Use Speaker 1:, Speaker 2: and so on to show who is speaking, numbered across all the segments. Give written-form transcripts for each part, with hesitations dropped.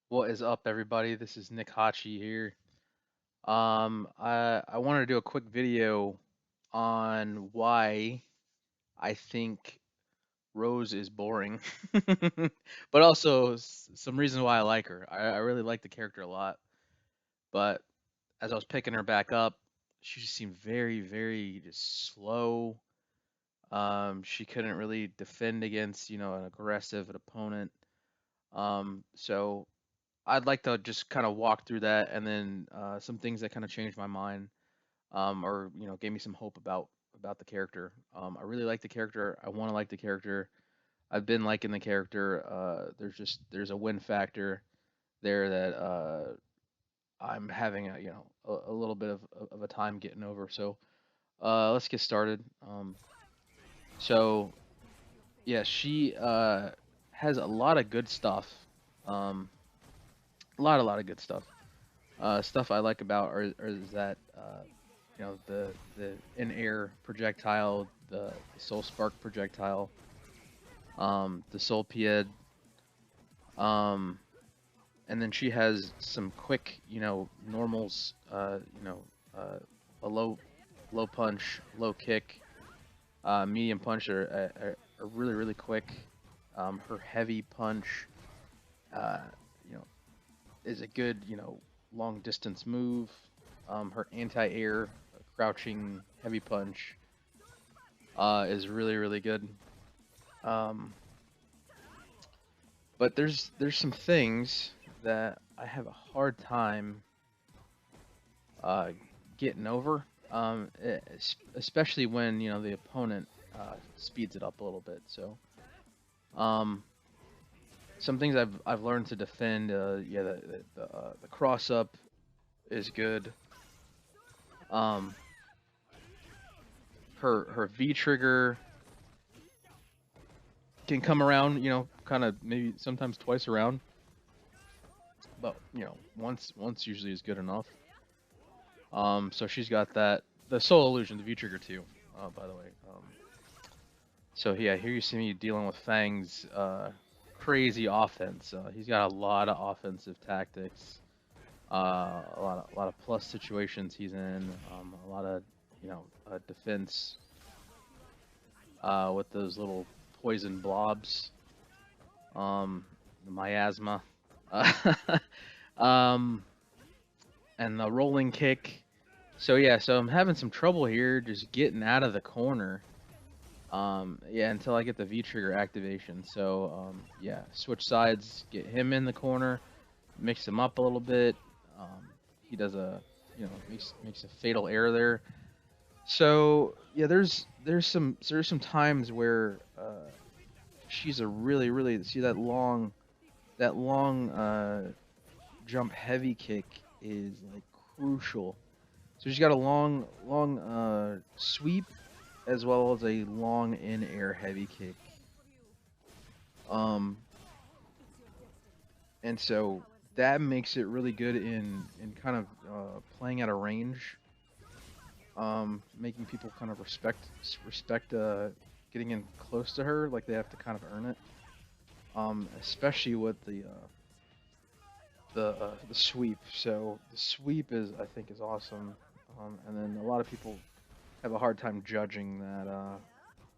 Speaker 1: What is up, everybody? This is Nick Hachi here. I wanted to do a quick video on why I think Rose is boring, but also some reasons why I like her. I really like the character a lot, but as I was picking her back up, she just seemed very, very just slow. She couldn't really defend against, an aggressive opponent. So I'd like to just kind of walk through that and then some things that kind of changed my mind, or gave me some hope about the character. I really like the character. I want to like the character. I've been liking the character. There's a win factor there that I'm having a little bit of a time getting over. So let's get started. So yeah, she has a lot of good stuff. Um, a lot of good stuff. Stuff I like about are is that the in-air projectile, the Soul Spark projectile, the Soul Pied, um, and then she has some quick, normals, a low punch, low kick, medium punch are really really quick. Her heavy punch, uh, you know, is a good, long distance move. Her anti-air crouching heavy punch is really really good. Um, but there's some things that I have a hard time uh, getting over, especially when the opponent speeds it up a little bit. So um, some things I've learned to defend. Yeah, the cross up is good. Um, her V trigger can come around, kind of maybe sometimes twice around, but once usually is good enough. So she's got that. The Soul Illusion, the V trigger too, by the way. So yeah, here you see me dealing with Fang's crazy offense. He's got a lot of offensive tactics, a lot of plus situations he's in, a lot of defense with those little poison blobs, the miasma, um, and the rolling kick. So yeah, so I'm having some trouble here just getting out of the corner. Yeah, until I get the V trigger activation. So yeah, switch sides, get him in the corner, mix him up a little bit. He does makes a fatal error there. So yeah, there's some times where she's a really really see that long jump heavy kick is like crucial. So she's got a long sweep as well as a long in air heavy kick. Um, and so that makes it really good in kind of playing at a range, making people kind of respect getting in close to her, like they have to kind of earn it. Especially with the sweep. So the sweep is I think is awesome. And then a lot of people have a hard time judging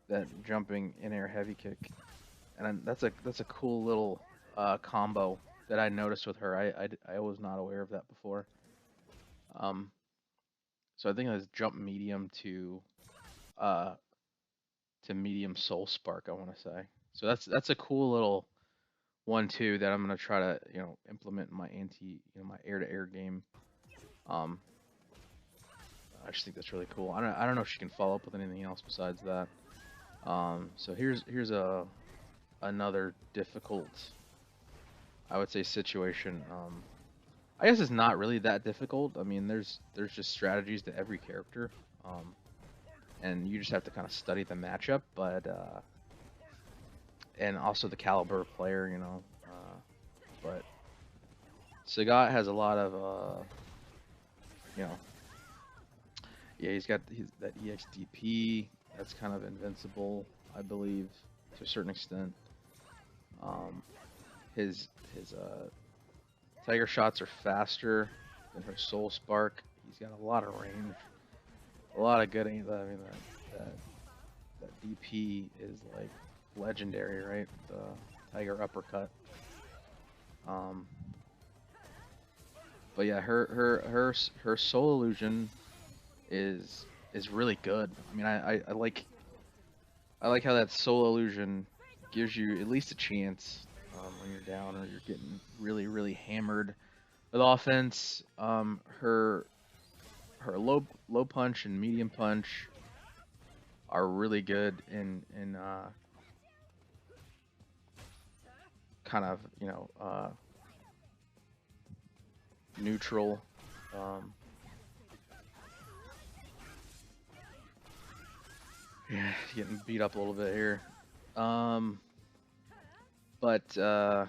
Speaker 1: that jumping in air heavy kick, and that's a cool little combo that I noticed with her. I was not aware of that before. Um, so I think it was jump medium uh to medium soul spark. I want to say. So that's a cool little one too that I'm gonna try to implement in my my air to air game. Um, I just think that's really cool. I don't know if she can follow up with anything else besides that. So here's a another difficult, I would say, situation. I guess it's not really that difficult. I mean, there's just strategies to every character, um, and you just have to kind of study the matchup, but and also the caliber of player, But Sagat has a lot of, you know, yeah, he's that EXDP. That's kind of invincible, I believe, to a certain extent. Um, his Tiger shots are faster than her Soul Spark. He's got a lot of range, a lot of good aim. I mean, that, that DP is like legendary, right? The Tiger Uppercut. Um, but yeah, her Soul Illusion is really good. I mean, I like how that Soul Illusion gives you at least a chance when you're down or you're getting really hammered with offense. Her low punch and medium punch are really good in kind of neutral. Um, yeah, getting beat up a little bit here. Um, but yeah,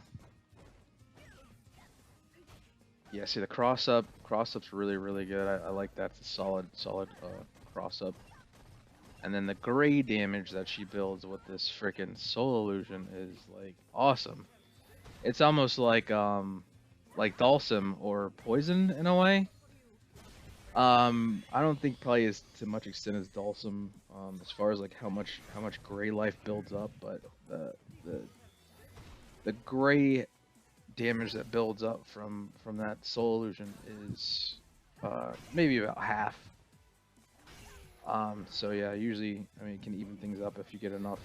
Speaker 1: see the cross up's really good. I like that. It's a solid cross up. And then the gray damage that she builds with this freaking Soul Illusion is like awesome. It's almost like Dhalsim or Poison in a way. I don't think probably as to much extent as Dhalsim, as far as like how much gray life builds up, but the the gray damage that builds up from that Soul Illusion is maybe about half. So yeah, usually, I mean, it can even things up if you get enough,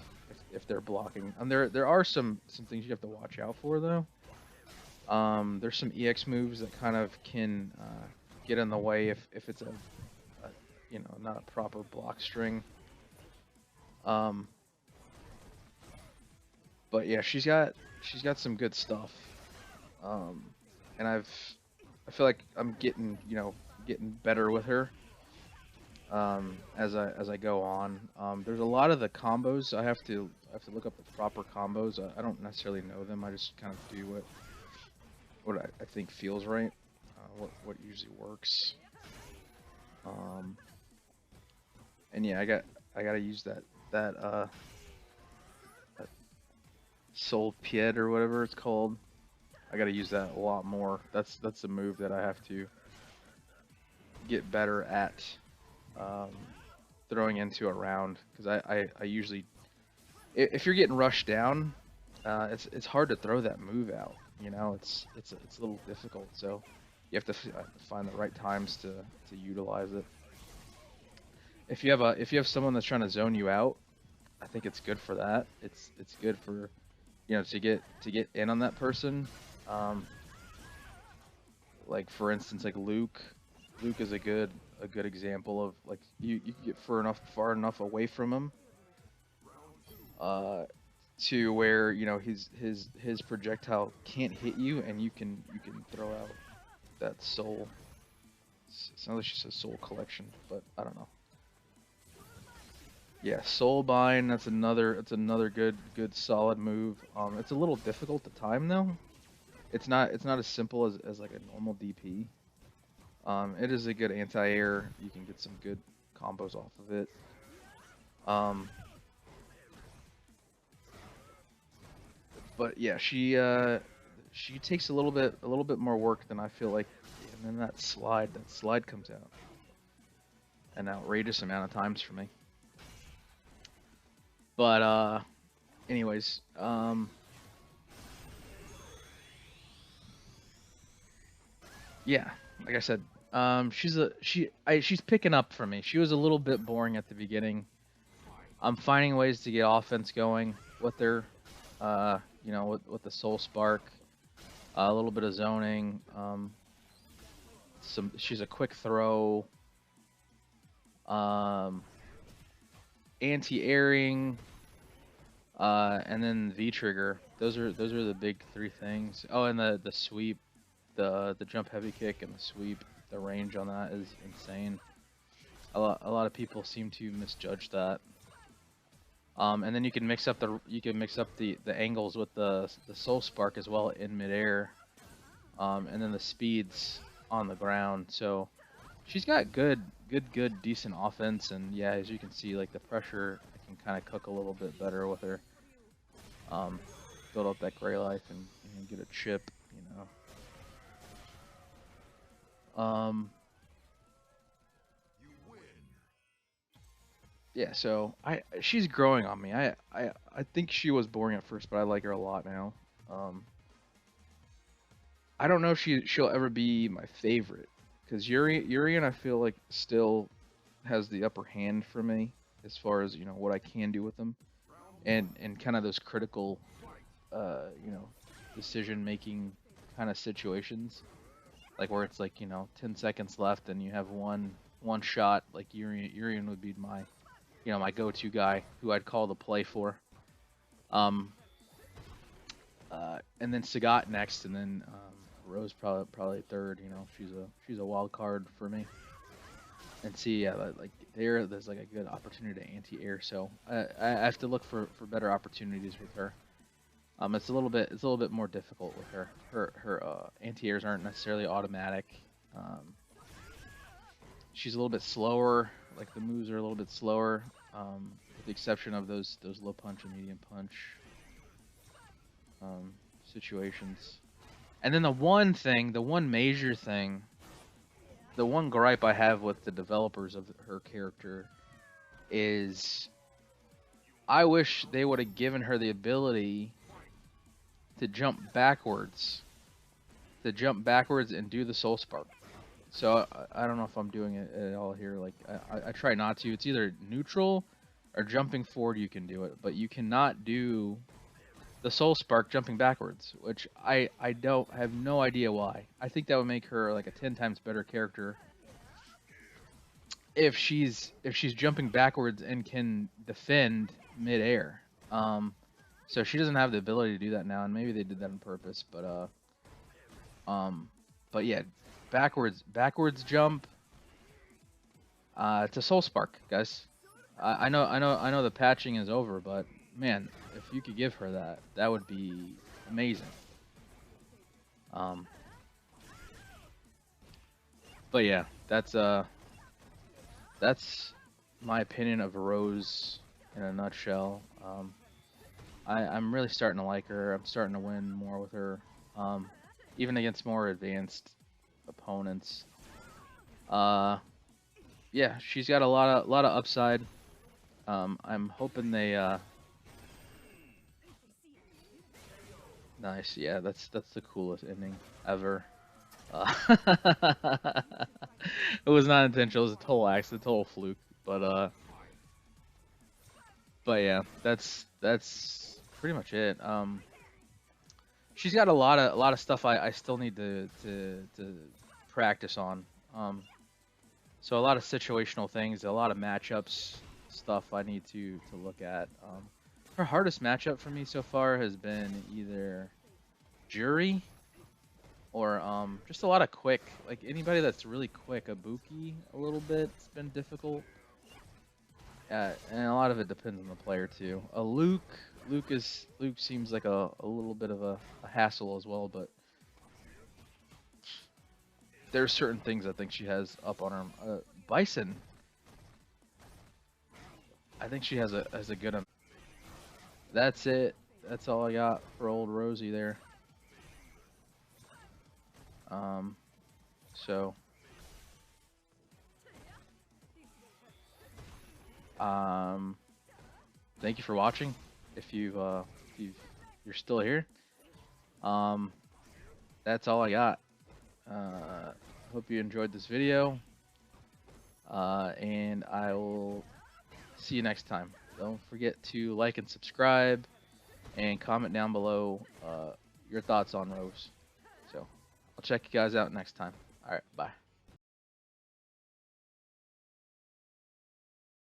Speaker 1: if they're blocking. And there are some things you have to watch out for though. There's some EX moves that kind of can get in the way if it's a not a proper block string. But yeah, she's got some good stuff. And I feel like I'm getting getting better with her. As I go on. There's a lot of the combos I have to look up the proper combos. I don't necessarily know them. I just kind of do what I think feels right. What usually works. And yeah, I gotta use that Soul Pied or whatever it's called. I gotta use that a lot more. That's a move that I have to get better at. Um, Throwing into a round because I usually if you're getting rushed down, it's hard to throw that move out. You know, it's a little difficult. So you have to find the right times to utilize it. If you have someone that's trying to zone you out, I think it's good for that. It's good for to get in on that person. Um, like for instance, like Luke. Luke is a good example of like you can get far enough away from him to where his projectile can't hit you and you can throw out that soul. It's not like she says soul collection, but I don't know. Yeah, soul bind. That's another good solid move. It's a little difficult to time though. It's not as simple as like a normal DP. It is a good anti-air. You can get some good combos off of it. But yeah, she takes a little bit more work than I feel like, and then that slide comes out an outrageous amount of times for me. But anyways, yeah, like I said, she's picking up for me. She was a little bit boring at the beginning. I'm finding ways to get offense going with her. With the Soul Spark, a little bit of zoning. She's a quick throw. Anti-airing, and then V trigger. Those are the big three things. Oh, and the sweep, the jump heavy kick and the sweep. The range on that is insane. A lot of people seem to misjudge that. And then you can mix up the angles with the Soul Spark as well in midair, and then the speeds on the ground. So she's got good decent offense, and yeah, as you can see, like the pressure, I can kind of cook a little bit better with her. Build up that gray life and get a chip, Um, yeah, so she's growing on me. I think she was boring at first, but I like her a lot now. Um, I don't know if she'll ever be my favorite because Urian I feel like still has the upper hand for me as far as what I can do with them and kind of those critical you know decision making kind of situations like where it's like 10 seconds left and you have one shot like Urian would be my my go-to guy who I'd call the play for. Um, and then Sagat next, and then Rose probably third. She's a wild card for me. And see, yeah, like there's like a good opportunity to anti-air, so I have to look for better opportunities with her. It's a little bit more difficult with her. Her anti-airs aren't necessarily automatic. Um, she's a little bit slower. Like the moves are a little bit slower, with the exception of those low punch and medium punch situations. And then the one major thing, the one gripe I have with the developers of her character is I wish they would have given her the ability to jump backwards, and do the Soul Spark. So I don't know if I'm doing it at all here. Like I try not to. It's either neutral or jumping forward. You can do it, but you cannot do the Soul Spark jumping backwards, which I don't have no idea why. I think that would make her like a 10 times better character if she's jumping backwards and can defend midair. So she doesn't have the ability to do that now, and maybe they did that on purpose. But yeah, backwards jump. It's a Soul Spark, guys. I know the patching is over, but man, if you could give her that, that would be amazing. But yeah, that's my opinion of Rose in a nutshell. I'm really starting to like her. I'm starting to win more with her, even against more advanced opponents. Yeah, she's got a lot of upside. I'm hoping they nice. Yeah, that's the coolest ending ever. Uh, it was not intentional. It was a total accident, total fluke. But yeah, that's pretty much it. She's got a lot of stuff I still need to practice on. So a lot of situational things, a lot of matchups stuff I need to look at. Her hardest matchup for me so far has been either Jury or just a lot of quick, like anybody that's really quick. Ibuki a little bit, it's been difficult. And a lot of it depends on the player too. Luke seems like a little bit of a hassle as well, but there's certain things I think she has up on her. Bison, I think she has a good. That's it. That's all I got for old Rosie there. So thank you for watching. If you're still here, that's all I got. Hope you enjoyed this video, and I will see you next time. Don't forget to like and subscribe, and comment down below your thoughts on Rose. So I'll check you guys out next time. All right, bye.